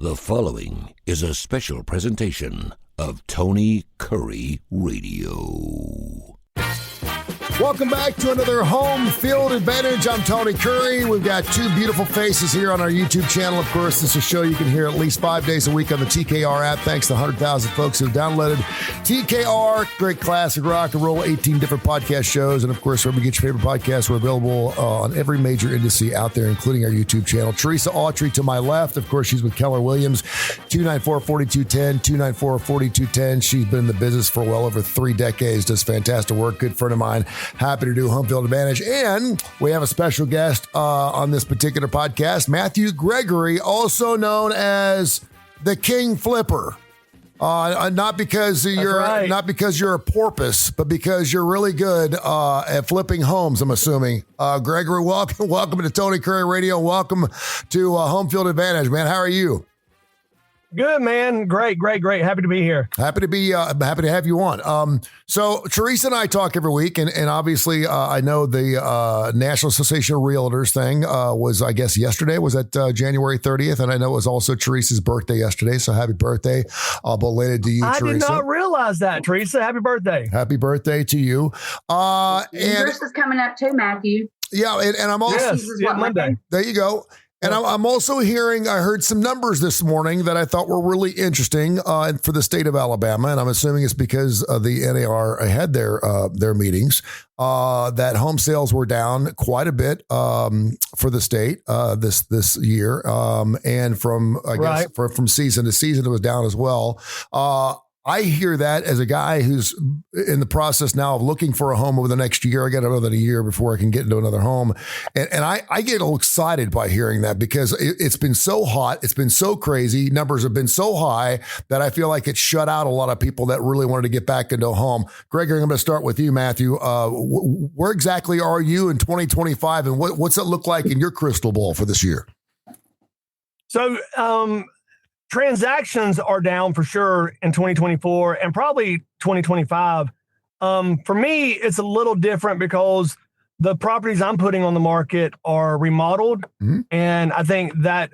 The following is a special presentation of Tony Kurre Radio. Welcome back to another Home Field Advantage. I'm Tony Kurre. We've got two beautiful faces here on our YouTube channel. Of course, this is a show you can hear at least 5 days a week on the TKR app. Thanks to 100,000 folks who downloaded TKR. Great classic rock and roll, 18 different podcast shows. And of course, wherever you get your favorite podcasts, we're available on every major industry out there, including our YouTube channel. Teresa Autrey to my left. Of course, she's with Keller Williams, 294-4210, 294-4210. She's been in the business for well over 3 decades. Does fantastic work. Good friend of mine. Happy to do Home Field Advantage. And we have a special guest on this particular podcast, Matthew Gregory, also known as the King Flipper. Not because you're a porpoise, but because you're really good at flipping homes, I'm assuming. Gregory, welcome to Tony Kurre Radio. Welcome to Home Field Advantage, man. How are you? Good, man. Great. Happy to be here. Happy to have you on. So Teresa and I talk every week, and obviously I know the National Association of Realtors thing was, I guess, yesterday. Was that January 30th? And I know it was also Teresa's birthday yesterday. So happy birthday, belated to you, Teresa. I did not realize that, Teresa. Happy birthday. Happy birthday to you. And yours is coming up too, Matthew. Yeah, and I'm also Monday. There you go. And I'm also I heard some numbers this morning that I thought were really interesting for the state of Alabama. And I'm assuming it's because the NAR had their meetings, that home sales were down quite a bit for the state this year. And from season to season, it was down as well. I hear that as a guy who's in the process now of looking for a home over the next year. I got another year before I can get into another home. And I get a little excited by hearing that because it's been so hot. It's been so crazy. Numbers have been so high that I feel like it shut out a lot of people that really wanted to get back into a home. Gregory, I'm going to start with you, Matthew. Where exactly are you in 2025 and what's it look like in your crystal ball for this year? So, transactions are down for sure in 2024 and probably 2025. For me, it's a little different because the properties I'm putting on the market are remodeled, and I think that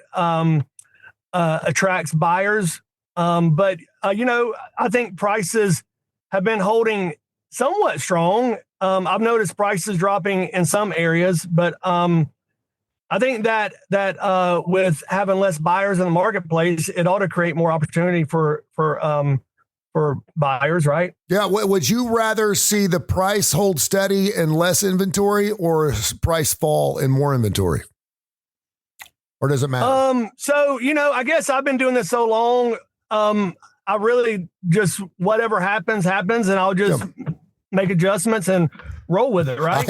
attracts buyers. But I think prices have been holding somewhat strong. I've noticed prices dropping in some areas, but I think that with having less buyers in the marketplace, it ought to create more opportunity for buyers, right? Yeah. Would you rather see the price hold steady and less inventory, or price fall and more inventory? Or does it matter? So I guess I've been doing this so long. I really just whatever happens, and I'll just make adjustments and roll with it, right?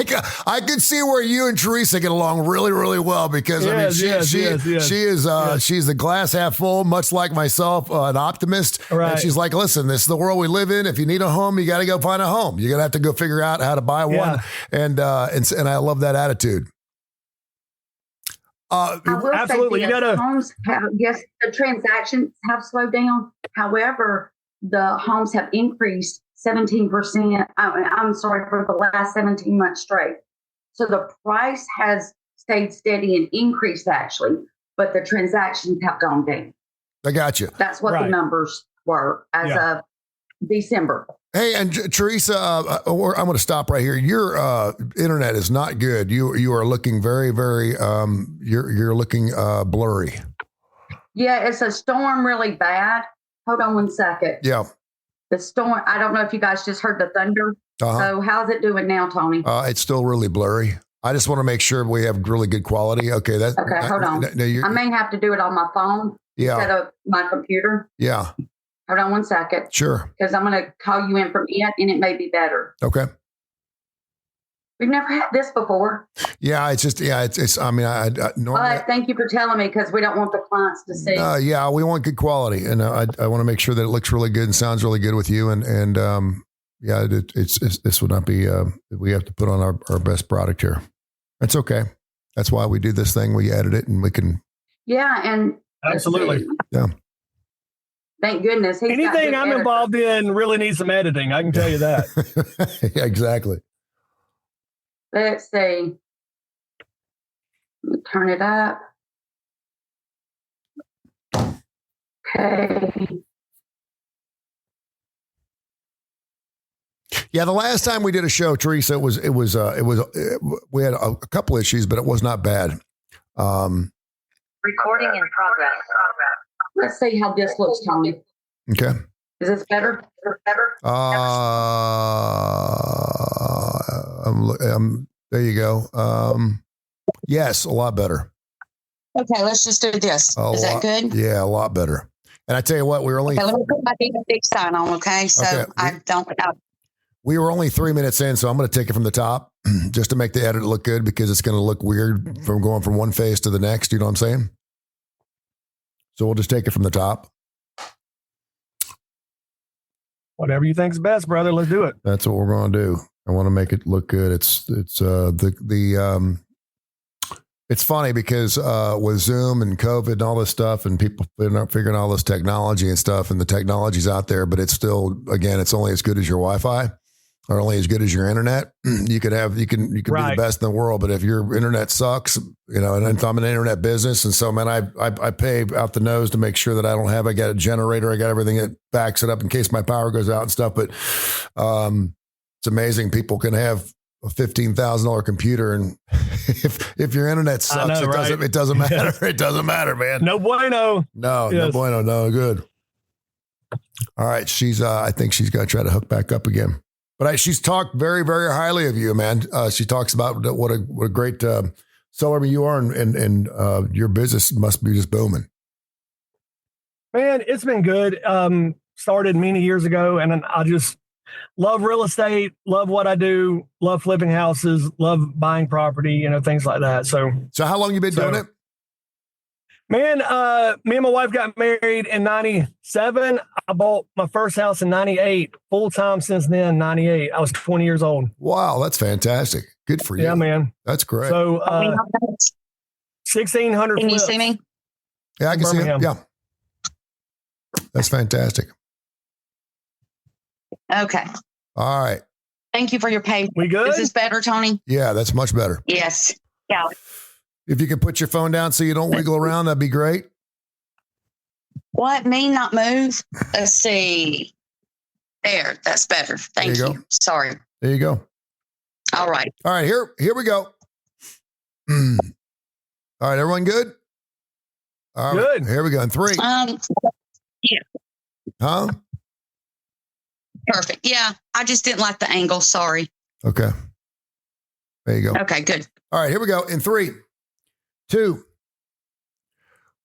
I could see where you and Teresa get along really, really well because she's the glass half full, much like myself, an optimist. Right. And she's like, listen, this is the world we live in. If you need a home, you got to go find a home. You're gonna have to go figure out how to buy one. And I love that attitude. Absolutely, you gotta. Homes the transactions have slowed down. However, the homes have increased 17%. I'm sorry, for the last 17 months straight. So the price has stayed steady and increased actually, but the transactions have gone down. I got you. That's what the numbers were as of December. Hey, and Teresa, I'm going to stop right here. Your internet is not good. You are looking very, very. You're looking blurry. Yeah, it's a storm really bad. Hold on one second. Yeah. The storm, I don't know if you guys just heard the thunder. So how's it doing now, Tony? It's still really blurry. I just want to make sure we have really good quality. Okay. Hold on. I may have to do it on my phone instead of my computer. Yeah. Hold on one second. Sure. Because I'm going to call you in from it and it may be better. Okay. We've never had this before. Yeah, it's. I mean, I normally. Thank you for telling me because we don't want the clients to see. Yeah, we want good quality, and I want to make sure that it looks really good and sounds really good with you. And this would not be. We have to put on our best product here. That's okay. That's why we do this thing. We edit it, and we can. Yeah, and absolutely. Yeah. Thank goodness. Anything I'm involved in really needs some editing. I can tell you that. Yeah, exactly. Let's see. Let me turn it up. Okay. Yeah, the last time we did a show, Teresa, we had a couple issues, but it was not bad. Recording in progress. Let's see how this looks, Tony. Okay. Is this better? Is this better? There you go. Yes, a lot better. Okay, let's just do this. Is that good? Yeah, a lot better. And I tell you what, we were only. Okay, let me put my big sign on. Okay, so Okay. I don't. We were only 3 minutes in, so I'm going to take it from the top just to make the edit look good because it's going to look weird from going from one phase to the next. You know what I'm saying? So we'll just take it from the top. Whatever you think's best, brother. Let's do it. That's what we're going to do. I want to make it look good. It's funny because with Zoom and COVID and all this stuff, and people figuring all this technology and stuff, and the technology's out there, but it's still, again, it's only as good as your Wi-Fi. Or only as good as your internet. You can Right. be the best in the world, but if your internet sucks, and if I'm in an internet business, and so man, I pay out the nose to make sure that I got a generator, I got everything that backs it up in case my power goes out and stuff. But it's amazing people can have a $15,000 computer, and if your internet sucks, it doesn't matter. Yes. It doesn't matter, man. No bueno. No, yes. No bueno. No good. All right, I think she's got to try to hook back up again. But she's talked very, very highly of you, man. She talks about what a great seller you are, and your business must be just booming. Man, it's been good. Started many years ago, and I just love real estate, love what I do, love flipping houses, love buying property, things like that. So how long you been doing it? Man, me and my wife got married in 97. I bought my first house in 98, full time since then, 98. I was 20 years old. Wow, that's fantastic. Good for you. Yeah, man. That's great. So 1,600 Can you flips. see me? Yeah, I can see Birmingham. it. Yeah. That's fantastic. Okay. All right. Thank you for your patience. We good? Is this better, Tony? Yeah, that's much better. Yes. Yeah. If you can put your phone down so you don't wiggle around, that'd be great. What? Me not move? Let's see. There. That's better. Thank There you you. go. Sorry. There you go. All right. All right, here we go. All right, everyone good? All right, Good. here we go. In 3. Yeah. Huh? Perfect. Yeah. I just didn't like the angle. Sorry. Okay. There you go. Okay, good. All right, here we go. In 3, 2.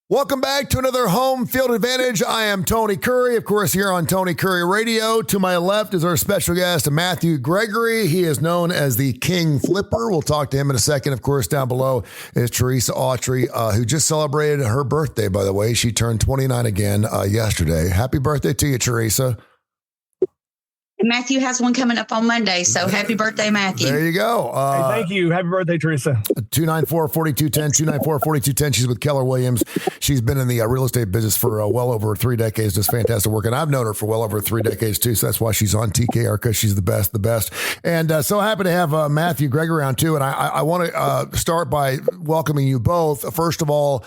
Welcome back to another Home Field Advantage. I am Tony Kurre, of course, here on Tony Kurre Radio. To my left is our special guest, Matthew Gregory. He is known as the King Flipper. We'll talk to him in a second. Of course, down below is Teresa Autrey, who just celebrated her birthday, by the way. She turned 29 again yesterday. Happy birthday to you, Teresa. Matthew has one coming up on Monday, so happy birthday, Matthew. There you go. Hey, thank you. Happy birthday, Teresa. 294-4210, 294-4210. She's with Keller Williams. She's been in the real estate business for well over 3 decades. Does fantastic work. And I've known her for well over 3 decades, too. So that's why she's on TKR, because she's the best. And so happy to have Matthew Gregory on, too. And I want to start by welcoming you both. First of all,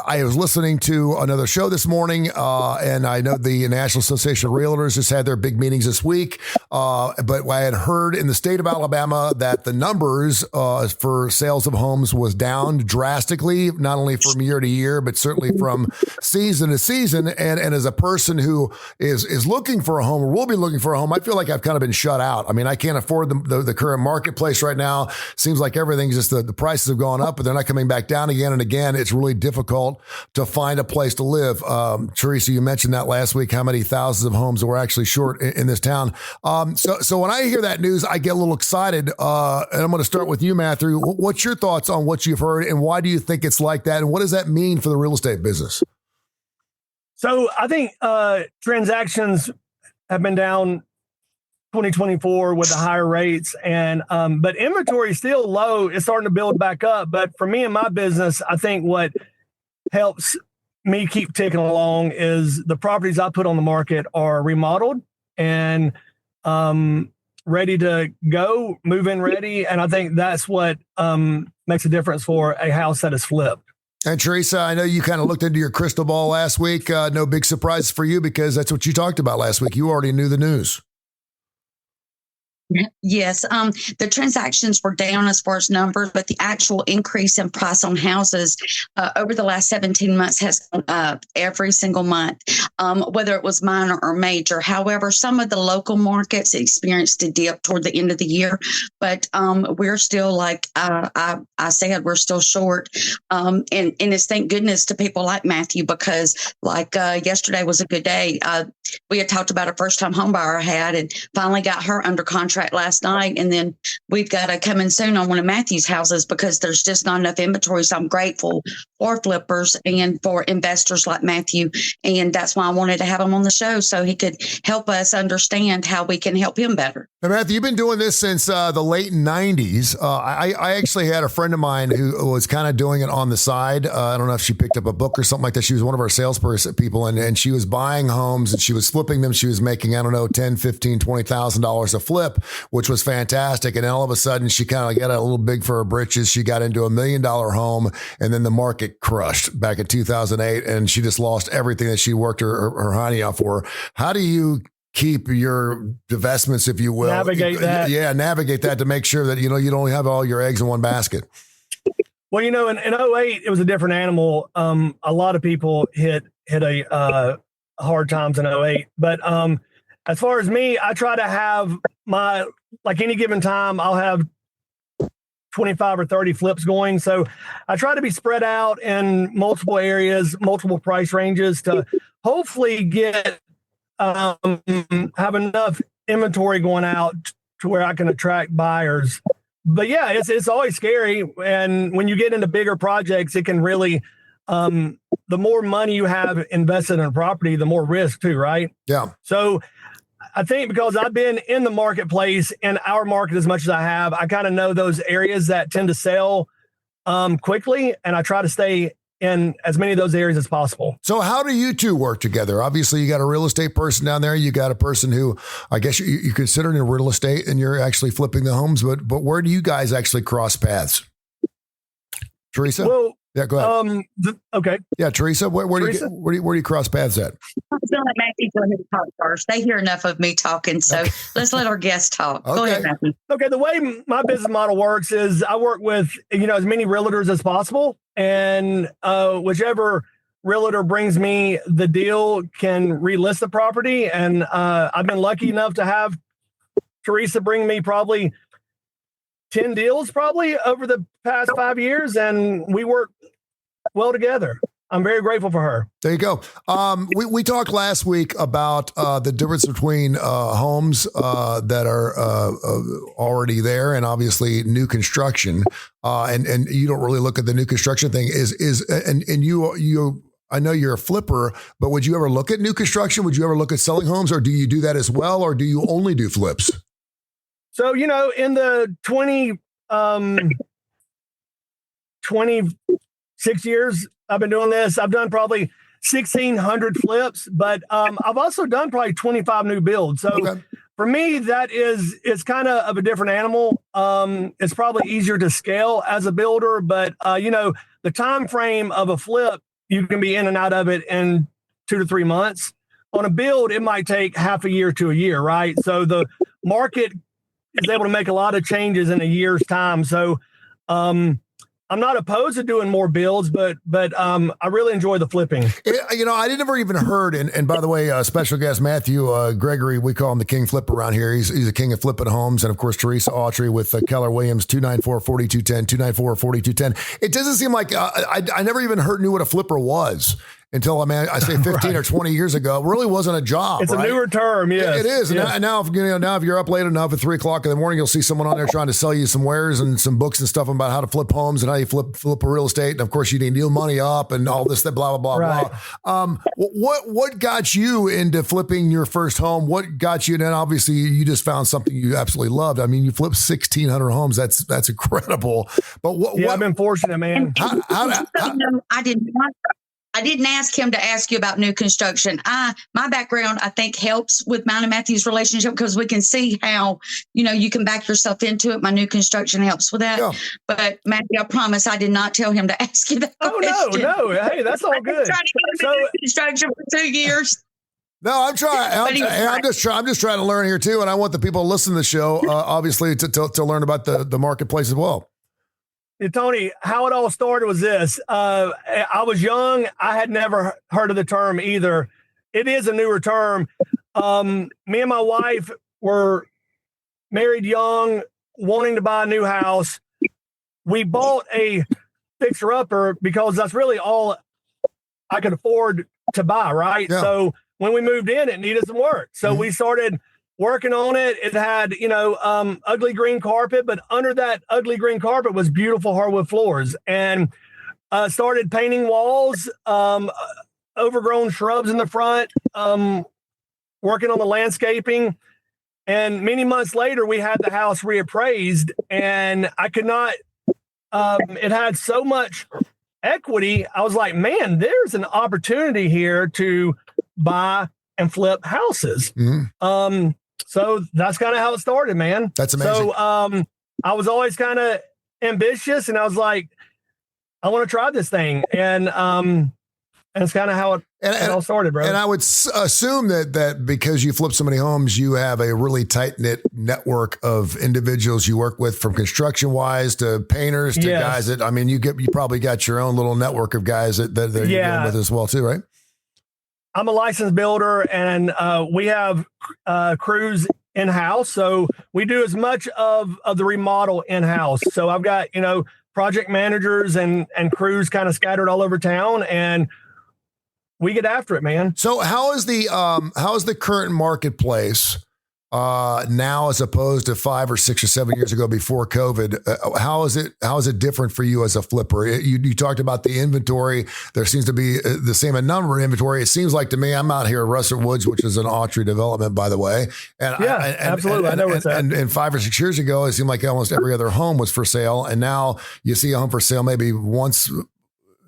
I was listening to another show this morning, and I know the National Association of Realtors just had their big meetings this week. But I had heard in the state of Alabama that the numbers for sales of homes was down drastically, not only from year to year, but certainly from season to season. And as a person who is looking for a home or will be looking for a home, I feel like I've kind of been shut out. I mean, I can't afford the current marketplace right now. Seems like everything's just the prices have gone up, but they're not coming back down again and again. It's really difficult to find a place to live. Teresa, you mentioned that last week, how many thousands of homes were actually short in this town. So when I hear that news, I get a little excited. And I'm going to start with you, Matthew. What's your thoughts on what you've heard, and why do you think it's like that? And what does that mean for the real estate business? So I think transactions have been down 2024 with the higher rates, and but inventory is still low. It's starting to build back up. But for me and my business, I think what helps me keep ticking along is the properties I put on the market are remodeled and ready to go, move in ready. And I think that's what makes a difference for a house that is flipped. And Teresa, I know you kind of looked into your crystal ball last week. No big surprises for you because that's what you talked about last week. You already knew the news. Yes, the transactions were down as far as numbers, but the actual increase in price on houses over the last 17 months has gone up every single month, whether it was minor or major. However, some of the local markets experienced a dip toward the end of the year, but we're still, like I said, we're still short. And it's thank goodness to people like Matthew, because like yesterday was a good day. We had talked about a first-time home buyer I had and finally got her under contract last night. And then we've got to come in soon on one of Matthew's houses because there's just not enough inventory. So I'm grateful for flippers and for investors like Matthew. And that's why I wanted to have him on the show so he could help us understand how we can help him better. Now, Matthew, you've been doing this since the late 90s. I actually had a friend of mine who was kind of doing it on the side. I don't know if she picked up a book or something like that. She was one of our salesperson people, and she was buying homes and she was flipping them. She was making, I don't know, $10,000, $15,000, $20,000 a flip, which was fantastic. And then all of a sudden she kind of got a little big for her britches. She got into $1 million home, and then the market crushed back in 2008, and she just lost everything that she worked her honey off for. How do you keep your divestments, if you will? Navigate that. Yeah, navigate that to make sure that, you don't have all your eggs in one basket. Well, in 2008, it was a different animal. A lot of people hit a hard times in 2008. But as far as me, I try to have like any given time, I'll have 25 or 30 flips going. So I try to be spread out in multiple areas, multiple price ranges to hopefully get have enough inventory going out to where I can attract buyers. But yeah, it's always scary. And when you get into bigger projects, it can really, the more money you have invested in a property, the more risk too, right? Yeah. So I think because I've been in the marketplace, in our market as much as I have, I kind of know those areas that tend to sell quickly, and I try to stay in as many of those areas as possible. So how do you two work together? Obviously, you got a real estate person down there. You got a person who I guess you consider in real estate, and you're actually flipping the homes. But where do you guys actually cross paths? Teresa? Well, yeah, go ahead. Okay. Yeah, Teresa, where do you cross paths at? I'm going to let Matthew go ahead and talk first. They hear enough of me talking, so let's let our guests talk. Okay. Go ahead, Matthew. Okay, the way my business model works is I work with, as many realtors as possible, and whichever realtor brings me the deal can relist the property. And I've been lucky enough to have Teresa bring me probably 10 deals probably over the past 5 years, and we work well together. I'm very grateful for her. There you go. We talked last week about the difference between homes that are already there and obviously new construction. And you don't really look at the new construction thing. And you I know you're a flipper, but would you ever look at new construction? Would you ever look at selling homes, or do you do that as well, or do you only do flips? So, in the 26 years I've been doing this, I've done probably 1,600 flips, but I've also done probably 25 new builds. So for me, it's kind of a different animal. It's probably easier to scale as a builder, but the time frame of a flip, you can be in and out of it in 2 to 3 months. On a build, it might take half a year to a year, right? So the market is able to make a lot of changes in a year's time. So I'm not opposed to doing more builds, but I really enjoy the flipping. I never even heard, and by the way, special guest Matthew Gregory, we call him the King Flip around here. He's a king of flipping homes. And of course, Teresa Autrey with Keller Williams, 294-4210, 294-4210. It doesn't seem like I never even knew what a flipper was until I say 15 or 20 years ago. It really wasn't a job. It's a newer term. Yes. It is. Yes. And now if you're up late enough at 3:00 in the morning, you'll see someone on there trying to sell you some wares and some books and stuff about how to flip homes and how you flip a real estate. And of course you need to deal money up and all this, that blah, blah, blah, right. blah. What got you into flipping your first home? What got you? And then obviously you just found something you absolutely loved. I mean, you flipped 1,600 homes. That's incredible. But I've been fortunate, man. I I didn't ask him to ask you about new construction. My background, I think, helps with mine and Matthew's relationship because we can see how, you can back yourself into it. My new construction helps with that. Yeah. But Matthew, I promise I did not tell him to ask you that question. No. Hey, that's all good. I've been trying to get construction for 2 years. No, I'm trying. I'm just trying to learn here too, and I want the people to listen to the show, obviously, to learn about the marketplace as well. Yeah, Tony, how it all started was this. I was young. I had never heard of the term either. It is a newer term. Me and my wife were married young, wanting to buy a new house. We bought a fixer-upper because that's really all I could afford to buy, right? Yeah. So when we moved in, it needed some work. So we started working on it. It had, ugly green carpet, but under that ugly green carpet was beautiful hardwood floors, and started painting walls, overgrown shrubs in the front, working on the landscaping. And many months later, we had the house reappraised, and I could not, it had so much equity. I was like, man, there's an opportunity here to buy and flip houses. Mm-hmm. So that's kind of how it started, man. That's amazing. So I was always kind of ambitious, and I was like, I want to try this thing. And it's kind of how it all started, bro. And I would assume that because you flip so many homes, you have a really tight-knit network of individuals you work with, from construction-wise to painters to guys that, you probably got your own little network of guys that you're dealing with as well too, right? I'm a licensed builder, and we have crews in-house. So we do as much of the remodel in-house. So I've got, project managers and crews kind of scattered all over town, and we get after it, man. So how is the current marketplace now as opposed to 5 or 6 or 7 years ago before COVID? How is it different for you as a flipper? You talked about the inventory. There seems to be the same number of inventory. It seems like to me, I'm out here at Russet Woods, which is an Autrey development, by the way. And absolutely. I know what's that. And 5 or 6 years ago, it seemed like almost every other home was for sale. And now you see a home for sale maybe once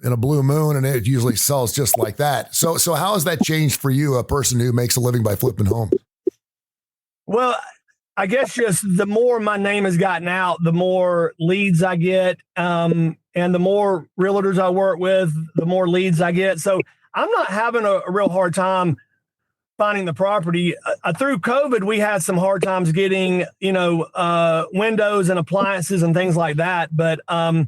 in a blue moon, and it usually sells just like that. So how has that changed for you, a person who makes a living by flipping homes? Well, I guess just the more my name has gotten out, the more leads I get, and the more realtors I work with, the more leads I get. So I'm not having a real hard time finding the property. Through COVID, we had some hard times getting, windows and appliances and things like that. But a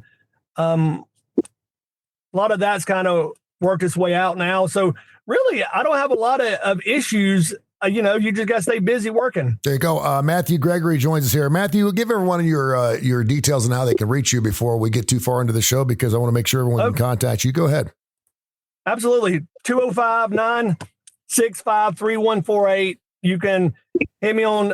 lot of that's kind of worked its way out now. So really, I don't have a lot of issues. You just got to stay busy working. There you go. Matthew Gregory joins us here. Matthew, give everyone your details and how they can reach you before we get too far into the show, because I want to make sure everyone can contact you. Go ahead. Absolutely. 205-965-3148. You can hit me on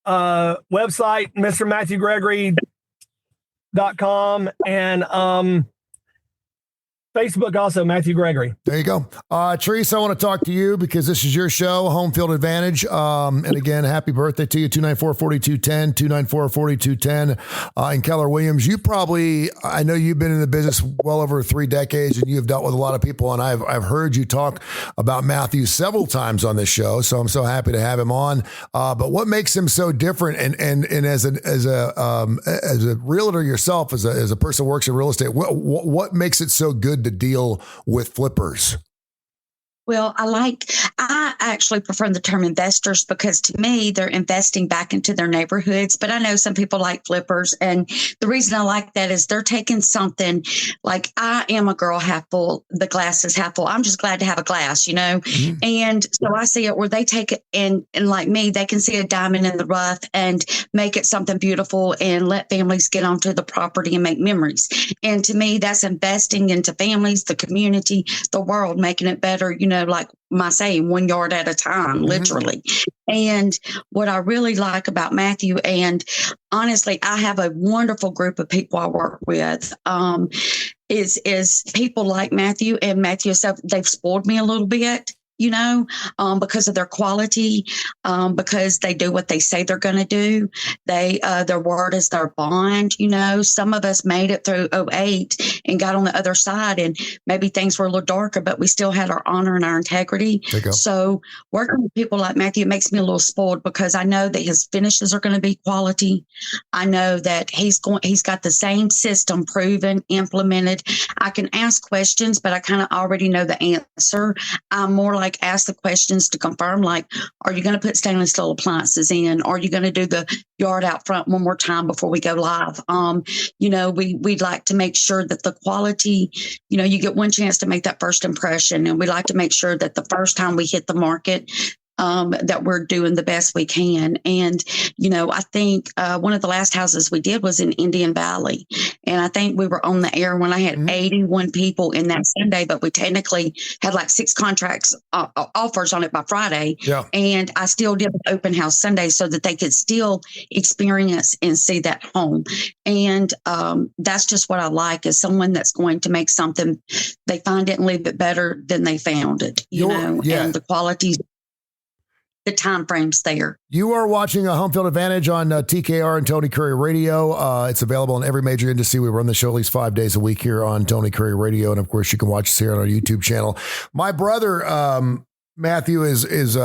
website, mrmatthewgregory.com, and Facebook also, Matthew Gregory. There you go. Teresa, I want to talk to you because this is your show, Home Field Advantage. And again, happy birthday to you, 294-4210, 294-4210. And Keller Williams, I know you've been in the business well over 3 decades, and you've dealt with a lot of people. And I've heard you talk about Matthew several times on this show, so I'm so happy to have him on. But what makes him so different? And as a realtor yourself, as a person who works in real estate, what makes it so good to deal with flippers? Well, I actually prefer the term investors, because to me, they're investing back into their neighborhoods. But I know some people like flippers. And the reason I like that is they're taking something like, I am a girl half full. The glass is half full. I'm just glad to have a glass, Mm-hmm. And so I see it where they take it and like me, they can see a diamond in the rough and make it something beautiful and let families get onto the property and make memories. And to me, that's investing into families, the community, the world, making it better, like my saying, 1 yard at a time, literally. And what I really like about Matthew, and honestly, I have a wonderful group of people I work with, is people like Matthew and Matthew himself. They've spoiled me a little bit. because of their quality, because they do what they say they're going to do. Their word is their bond. Some of us made it through '08 and got on the other side, and maybe things were a little darker, but we still had our honor and our integrity. So working with people like Matthew makes me a little spoiled, because I know that his finishes are going to be quality. I know that he's got the same system proven, implemented. I can ask questions, but I kind of already know the answer. I'm more like ask the questions to confirm, like, are you going to put stainless steel appliances in? Are you going to do the yard out front one more time before we go live? We'd like to make sure that the quality, you get one chance to make that first impression. And we like to make sure that the first time we hit the market, that we're doing the best we can. And, I think one of the last houses we did was in Indian Valley. And I think we were on the air when I had 81 people in that Sunday, but we technically had like 6 contracts offers on it by Friday. Yeah. And I still did an open house Sunday so that they could still experience and see that home. And that's just what I like, is someone that's going to make something, they find it and leave it better than they found it, and the qualities, the time frames there. You are watching a Home Field Advantage on TKR and Tony Kurre Radio. It's available on every major industry. We run the show at least 5 days a week here on Tony Kurre Radio. And of course, you can watch us here on our YouTube channel. My brother, Matthew, is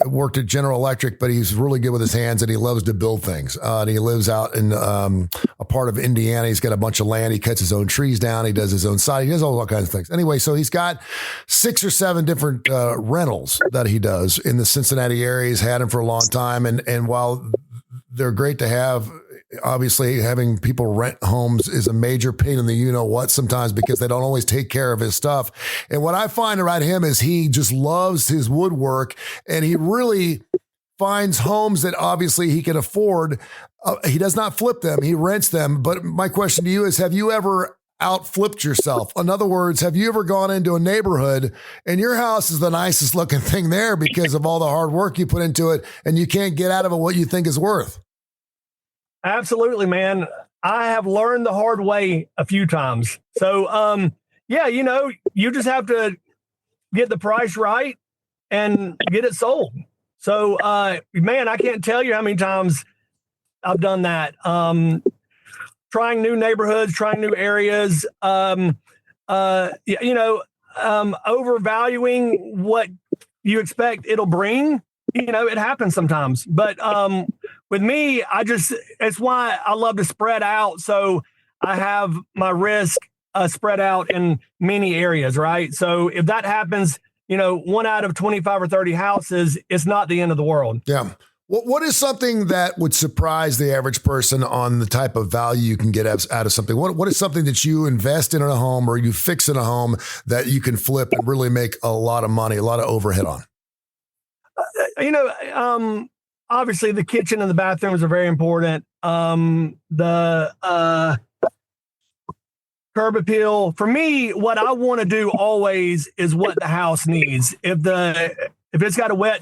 worked at General Electric, but he's really good with his hands, and he loves to build things. And he lives out in a part of Indiana. He's got a bunch of land. He cuts his own trees down. He does his own siding. He does all kinds of things. Anyway, so he's got 6 or 7 different rentals that he does in the Cincinnati area. He's had them for a long time. And while they're great to have, obviously having people rent homes is a major pain in the you-know-what sometimes, because they don't always take care of his stuff. And what I find about him is he just loves his woodwork, and he really finds homes that obviously he can afford. He does not flip them. He rents them. But my question to you is, have you ever out-flipped yourself? In other words, have you ever gone into a neighborhood and your house is the nicest looking thing there because of all the hard work you put into it, and you can't get out of it what you think is worth? Absolutely, man. I have learned the hard way a few times. So, you just have to get the price right and get it sold. So, man, I can't tell you how many times I've done that. Trying new neighborhoods, trying new areas, overvaluing what you expect it'll bring. It happens sometimes, but with me, it's why I love to spread out. So I have my risk spread out in many areas, right? So if that happens, 1 out of 25 or 30 houses, it's not the end of the world. Yeah. What is something that would surprise the average person on the type of value you can get out of something? What is something that you invest in a home, or you fix in a home, that you can flip and really make a lot of money, a lot of overhead on? Obviously the kitchen and the bathrooms are very important. The curb appeal. For me, what I want to do always is what the house needs. If it's got a wet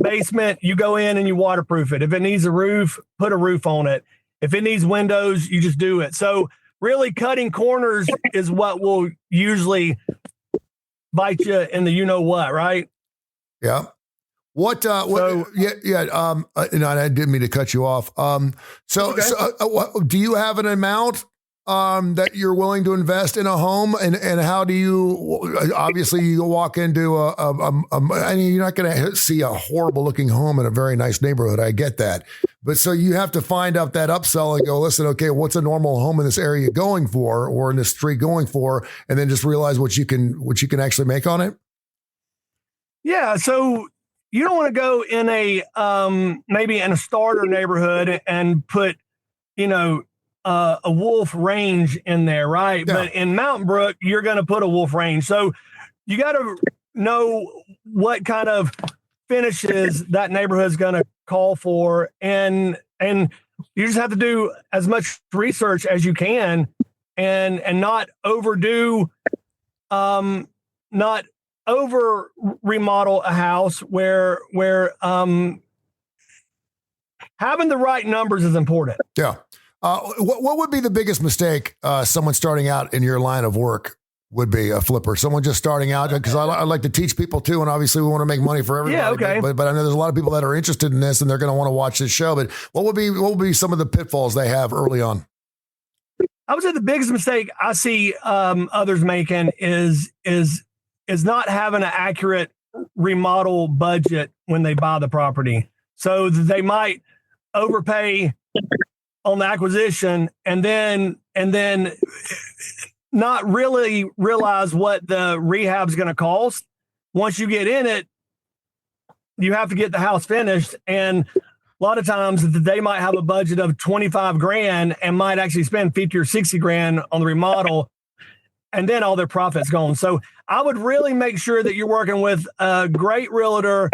basement, you go in and you waterproof it. If it needs a roof, put a roof on it. If it needs windows, you just do it. So really cutting corners is what will usually bite you in the you-know-what, right? Yeah. I didn't mean to cut you off. Do you have an amount that you're willing to invest in a home, and how do you? Obviously, you walk into you're not going to see a horrible looking home in a very nice neighborhood. I get that, but so you have to find out that upsell and go, listen, okay, what's a normal home in this area going for, or in this street going for, and then just realize what you can actually make on it. Yeah. So you don't want to go in maybe in a starter neighborhood and put, a wolf range in there, right? Yeah. But in Mountain Brook, you're going to put a wolf range. So you got to know what kind of finishes that neighborhood is going to call for, and you just have to do as much research as you can, and not overdo, not over remodel a house where having the right numbers is important. Yeah. What would be the biggest mistake someone starting out in your line of work would be a flipper? Someone just starting out, because I like to teach people too, and obviously we want to make money for everybody. Yeah, okay. But I know there's a lot of people that are interested in this, and they're going to want to watch this show. But what would be some of the pitfalls they have early on? I would say the biggest mistake I see others making is not having an accurate remodel budget when they buy the property. So they might overpay on the acquisition and then not really realize what the rehab is going to cost. Once you get in it, you have to get the house finished. And a lot of times they might have a budget of 25 grand and might actually spend 50 or 60 grand on the remodel, and then all their profit's gone. So I would really make sure that you're working with a great realtor,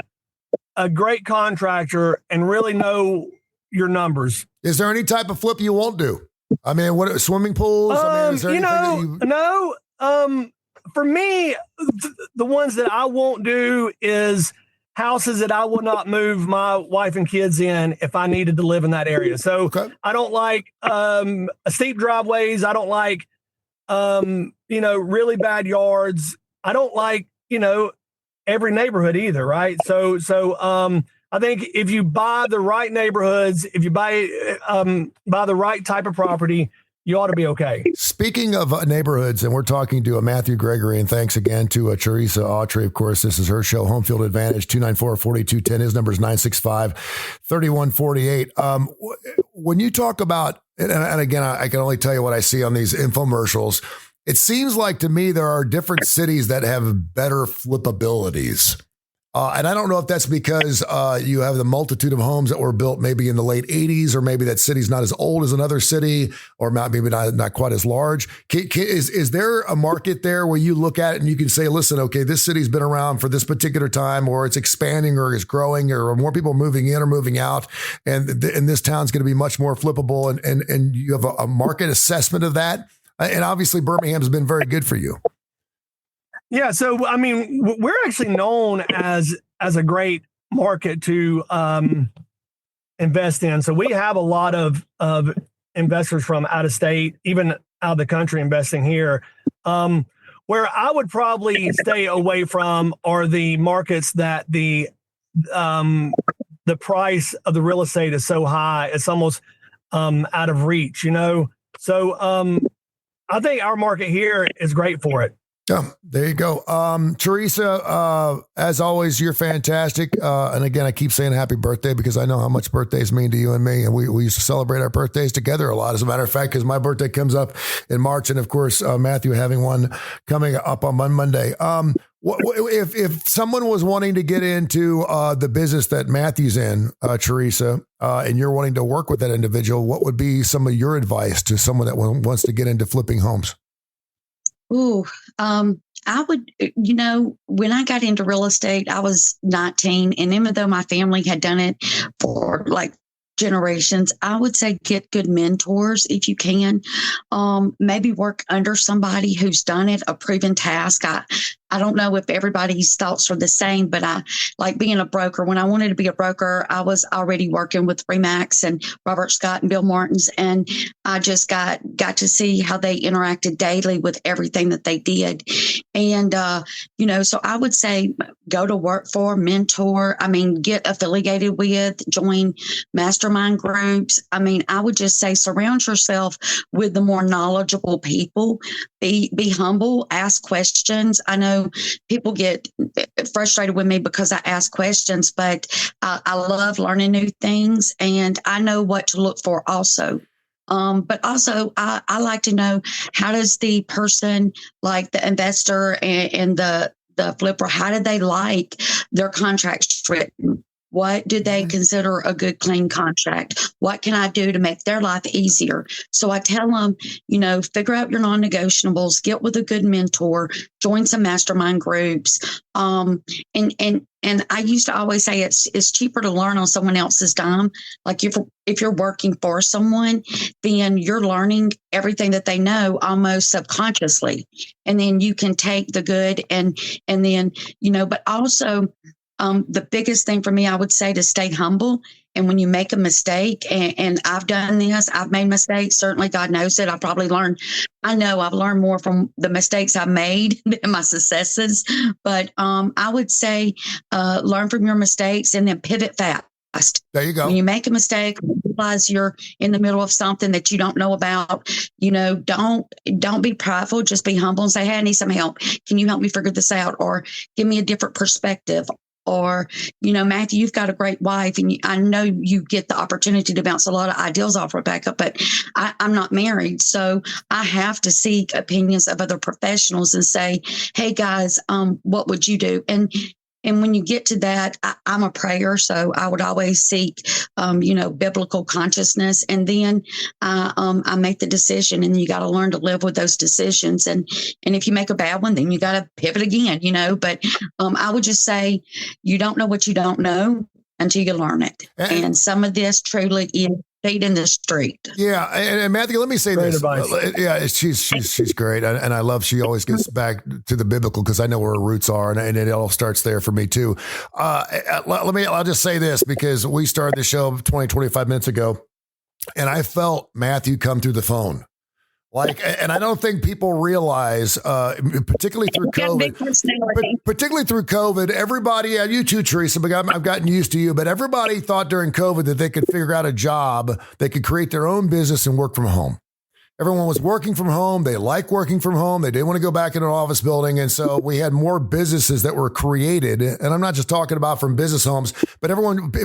a great contractor, and really know your numbers. Is there any type of flip you won't do? I mean, what, swimming pools? I mean, is there no. For me, the ones that I won't do is houses that I will not move my wife and kids in if I needed to live in that area. So okay. I don't like steep driveways. I don't like really bad yards. I don't like every neighborhood either, right? So I think if you buy the right neighborhoods, if you buy the right type of property, you ought to be okay. Speaking of neighborhoods, and we're talking to Matthew Gregory, and thanks again to Teresa Autrey. Of course, this is her show, Home Field Advantage, 294-4210. His number is 965-3148. When you talk about, and again, I can only tell you what I see on these infomercials, it seems like to me there are different cities that have better flippabilities. And I don't know if that's because you have the multitude of homes that were built maybe in the late 80s, or maybe that city's not as old as another city, or maybe not quite as large. Is there a market there where you look at it and you can say, listen, okay, this city's been around for this particular time, or it's expanding, or it's growing, or more people moving in or moving out, and this town's going to be much more flippable, and you have a market assessment of that? And obviously Birmingham's been very good for you. Yeah. So, I mean, we're actually known as a great market to invest in. So we have a lot of investors from out of state, even out of the country, investing here. Where I would probably stay away from are the markets that the price of the real estate is so high, it's almost out of reach, So I think our market here is great for it. Yeah, there you go. Teresa, as always, you're fantastic. And again, I keep saying happy birthday because I know how much birthdays mean to you and me. And we used to celebrate our birthdays together a lot, as a matter of fact, because my birthday comes up in March. And of course, Matthew having one coming up on Monday. If someone was wanting to get into the business that Matthew's in, Teresa, and you're wanting to work with that individual, what would be some of your advice to someone that wants to get into flipping homes? I would, when I got into real estate, I was 19. And even though my family had done it for like generations, I would say get good mentors if you can. Maybe work under somebody who's done it, a proven task. I don't know if everybody's thoughts are the same, but I like being a broker. When I wanted to be a broker, I was already working with Remax and Robert Scott and Bill Martins, and I just got to see how they interacted daily with everything that they did. And, so I would say go to work for, mentor, get affiliated with, join mastermind groups. I would just say surround yourself with the more knowledgeable people, be humble, ask questions. I know people get frustrated with me because I ask questions, but I love learning new things, and I know what to look for also. But also I like to know, how does the person, like the investor and the flipper, how do they like their contracts written? What do they consider a good, clean contract? What can I do to make their life easier? So I tell them, figure out your non-negotiables, get with a good mentor, join some mastermind groups. And I used to always say it's cheaper to learn on someone else's dime. Like if you're working for someone, then you're learning everything that they know almost subconsciously. And then you can take the good and then, but also the biggest thing for me, I would say, to stay humble. And when you make a mistake, and I've done this, I've made mistakes. Certainly, God knows it. I know I've learned more from the mistakes I've made than my successes. But I would say learn from your mistakes and then pivot fast. There you go. When you make a mistake, realize you're in the middle of something that you don't know about, don't be prideful. Just be humble and say, hey, I need some help. Can you help me figure this out? Or give me a different perspective. Or, Matthew, you've got a great wife, and I know you get the opportunity to bounce a lot of ideas off Rebecca, but I'm not married. So I have to seek opinions of other professionals and say, hey, guys, what would you do? And when you get to that, I'm a prayer, so I would always seek, biblical consciousness, and then I make the decision. And you got to learn to live with those decisions. And if you make a bad one, then you got to pivot again. But I would just say, you don't know what you don't know until you learn it. And some of this truly is feet in the street. Yeah, and Matthew, let me say Great this. advice. Yeah, she's great, and I love. She always gets back to the biblical because I know where her roots are, and it all starts there for me too. I'll just say this because we started the show 25 minutes ago, and I felt Matthew come through the phone. And I don't think people realize, particularly through COVID, everybody, you too, Teresa, but I've gotten used to you, but everybody thought during COVID that they could figure out a job, they could create their own business and work from home. Everyone was working from home. They like working from home. They didn't want to go back in an office building. And so we had more businesses that were created. And I'm not just talking about from business homes, but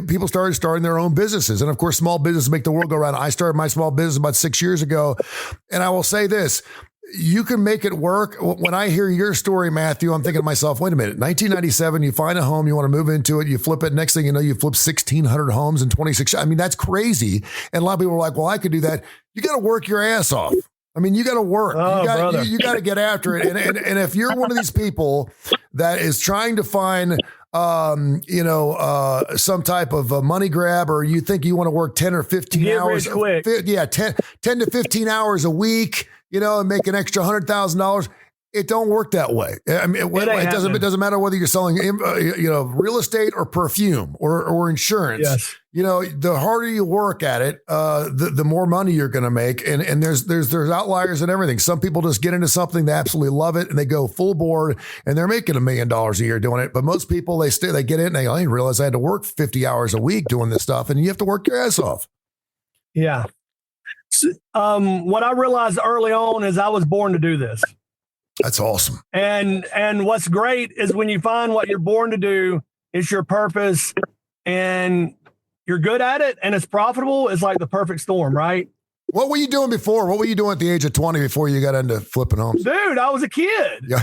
people started starting their own businesses. And of course, small businesses make the world go round. I started my small business about 6 years ago. And I will say this, you can make it work. When I hear your story, Matthew, I'm thinking to myself, wait a minute, 1997, you find a home, you want to move into it, you flip it. Next thing you know, you flip 1,600 homes in 26. I mean, that's crazy. And a lot of people are like, well, I could do that. You got to work your ass off. I mean, you got to work. You got to get after it. And if you're one of these people that is trying to find, some type of money grab, or you think you want to work 10 or 15 hours, 10 to 15 hours a week, and make an extra $100,000. It don't work that way. I mean, it doesn't matter whether you're selling, real estate or perfume or insurance. Yes. The harder you work at it, the more money you're going to make. And there's outliers and everything. Some people just get into something, they absolutely love it, and they go full board, and they're making $1 million a year doing it. But most people, they get in and I didn't realize I had to work 50 hours a week doing this stuff, and you have to work your ass off. Yeah. What I realized early on is I was born to do this. That's awesome. And what's great is when you find what you're born to do is your purpose, and you're good at it and it's profitable, it's like the perfect storm, right? What were you doing before? What were you doing at the age of 20 before you got into flipping homes? Dude, I was a kid. Yeah.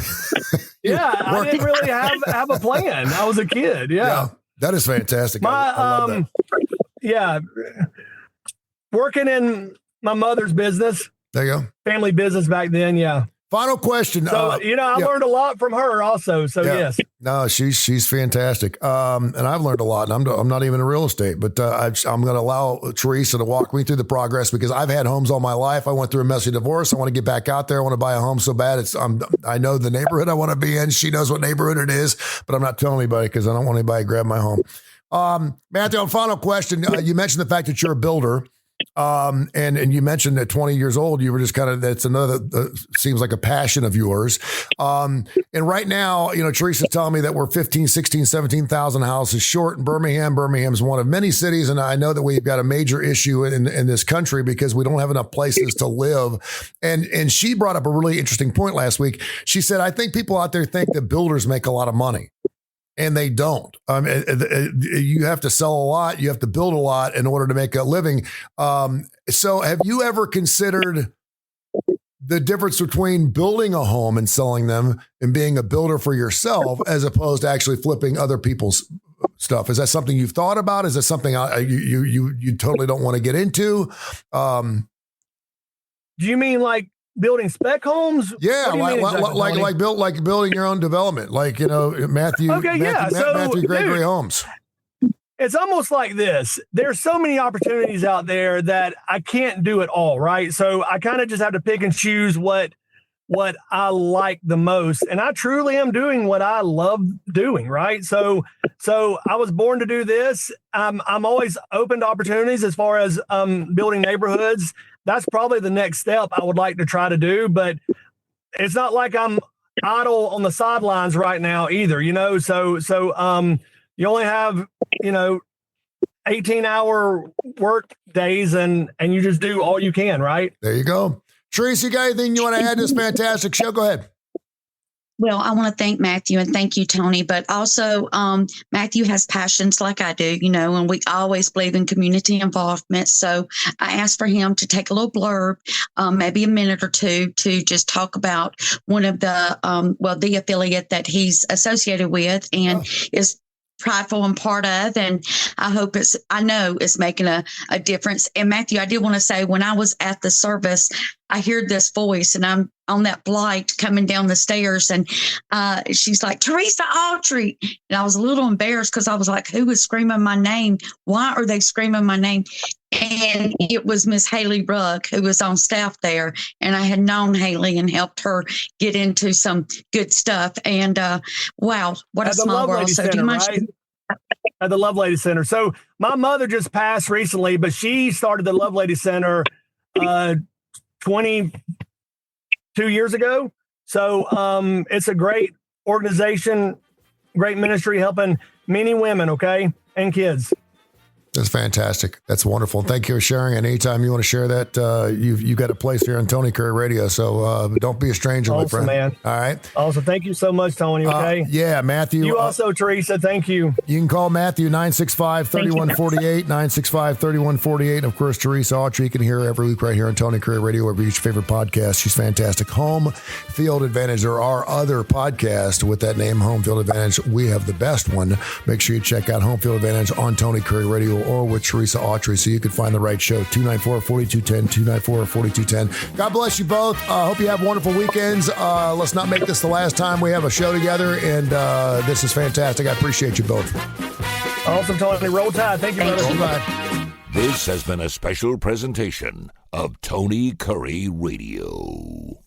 I didn't really have a plan. I was a kid. Yeah. That is fantastic. I love that. Yeah. Working in my mother's business. There you go. Family business back then. Yeah. Final question. So, I learned a lot from her also. So, yes. No, she's fantastic. And I've learned a lot. And I'm not even in real estate, but I'm going to allow Teresa to walk me through the progress because I've had homes all my life. I went through a messy divorce. I want to get back out there. I want to buy a home so bad. I know the neighborhood I want to be in. She knows what neighborhood it is, but I'm not telling anybody because I don't want anybody to grab my home. Matthew, final question. You mentioned the fact that you're a builder. And you mentioned at 20 years old, you were just that's another, seems like a passion of yours. And right now, Teresa's telling me that we're 15, 16, 17,000 houses short in Birmingham. Birmingham's one of many cities. And I know that we've got a major issue in this country because we don't have enough places to live. And she brought up a really interesting point last week. She said, I think people out there think that builders make a lot of money. And they don't. You have to sell a lot. You have to build a lot in order to make a living. So have you ever considered the difference between building a home and selling them and being a builder for yourself as opposed to actually flipping other people's stuff? Is that something you've thought about? Is that something you totally don't want to get into? Do you mean like building spec homes? Yeah, like building your own development, Matthew. Okay, Matthew Gregory Homes. It's almost like this. There's so many opportunities out there that I can't do it all, right? So I kind of just have to pick and choose what what I like the most. And I truly am doing what I love doing, right? So I was born to do this. I'm always open to opportunities as far as building neighborhoods. That's probably the next step I would like to try to do, but it's not like I'm idle on the sidelines right now either, so you only have 18-hour work days and you just do all you can, right? There you go. Teresa, you got anything you want to add to this fantastic show? Go ahead. Well, I want to thank Matthew and thank you, Tony. But also, Matthew has passions like I do, and we always believe in community involvement. So I asked for him to take a little blurb, maybe a minute or two, to just talk about one of the affiliate that he's associated with and is prideful and part of, and I know it's making a difference. And Matthew, I did want to say, when I was at the service, I heard this voice, and I'm on that flight coming down the stairs, and she's like, Teresa Autrey. And I was a little embarrassed because I was like, who is screaming my name? Why are they screaming my name? And it was Miss Haley Rugg, who was on staff there. And I had known Haley and helped her get into some good stuff. And wow, what a small world. So do you mind? Right? At the Love Lady Center. So my mother just passed recently, but she started the Love Lady Center 22 years ago. So it's a great organization, great ministry, helping many women, and kids. That's fantastic. That's wonderful. Thank you for sharing. And anytime you want to share that, you've got a place here on Tony Kurre Radio. So don't be a stranger, my friend. Man. All right. Awesome. Thank you so much, Tony. Okay. Yeah, Matthew. You also, Teresa. Thank you. You can call Matthew 965-3148, 965-3148. Of course, Teresa Autrey, you can hear her every week right here on Tony Kurre Radio, wherever you get your favorite podcast. She's fantastic. Home Field Advantage. There are other podcasts with that name, Home Field Advantage. We have the best one. Make sure you check out Home Field Advantage on Tony Kurre Radio or with Teresa Autrey, so you can find the right show. 294-4210, 294-4210. God bless you both. Hope you have wonderful weekends. Let's not make this the last time we have a show together, and this is fantastic. I appreciate you both. Awesome, Tony. Roll Tide. Thank you, brother. Bye. This has been a special presentation of Tony Kurre Radio.